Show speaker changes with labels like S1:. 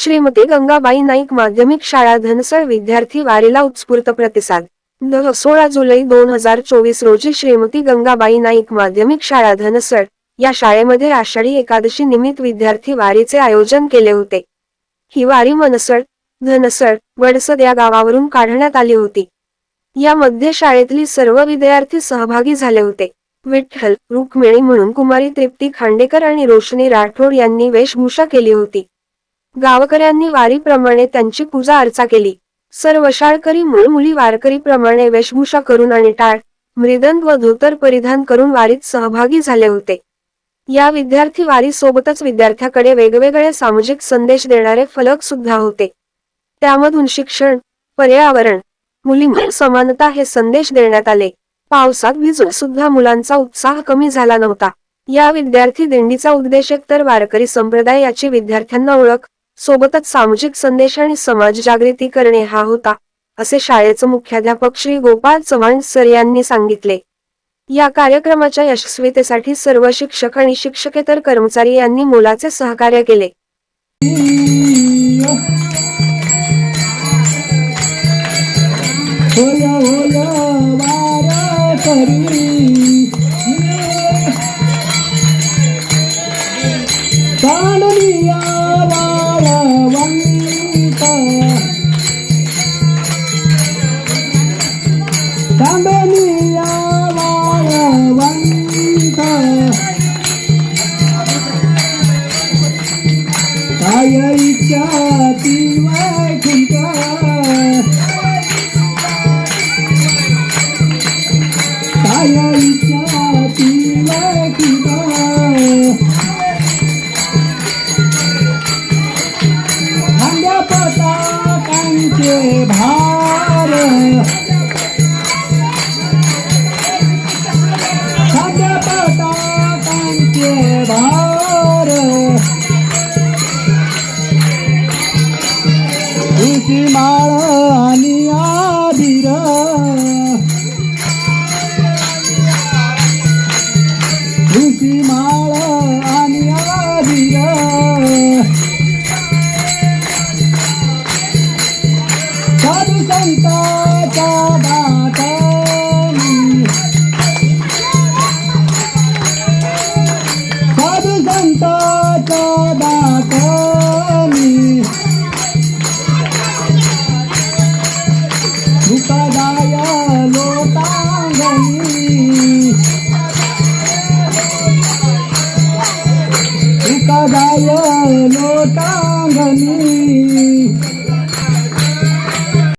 S1: श्रीमती गंगाबाई नाईक माध्यमिक शाळा धनसर विद्यार्थी वारीला उत्स्फूर्त प्रतिसाद. 16 जुलै 2024 रोजी श्रीमती गंगाबाई नाईक माध्यमिक शाळा धनसर या शाळेमध्ये आषाढी एकादशी निमित्त विद्यार्थी वारीचे आयोजन केले होते. ही वारी मनसड, धनसर, वडसद या गावावरून काढण्यात आली होती. यामध्ये शाळेतली सर्व विद्यार्थी सहभागी झाले होते. विठ्ठल रुक्मिणी म्हणून कुमारी तृप्ती खांडेकर आणि रोशनी राठोड यांनी वेशभूषा केली होती. गावकऱ्यांनी वारीप्रमाणे त्यांची पूजा अर्चा केली. सर्व शाळकरी मुली वारकरी प्रमाणे वेशभूषा करून आणि टाळ, मृदंग व धोतर परिधान करून वारीत सहभागी झाले होते. या विद्यार्थी वारी सोबतच विद्यार्थ्याकडे वेगवेगळे सामाजिक संदेश देणारे फलक सुद्धा होते. त्यामधून शिक्षण, पर्यावरण, मुलींची समानता हे संदेश देण्यात आले. पावसात भिजून सुद्धा मुलांचा उत्साह कमी झाला नव्हता. या विद्यार्थी दिंडीचा उद्देश एकतर वारकरी संप्रदाय याची विद्यार्थ्यांना ओळख, सोबतच सामाजिक संदेश आणि समाज जागृती करणे हा होता, असे शाळेचे मुख्याध्यापक श्री गोपाळ चव्हाण सर यांनी सांगितले. या कार्यक्रमाच्या यशस्वीतेसाठी सर्व शिक्षक आणि शिक्षकेतर कर्मचारी यांनी मोलाचे सहकार्य केले.
S2: लोटांगणी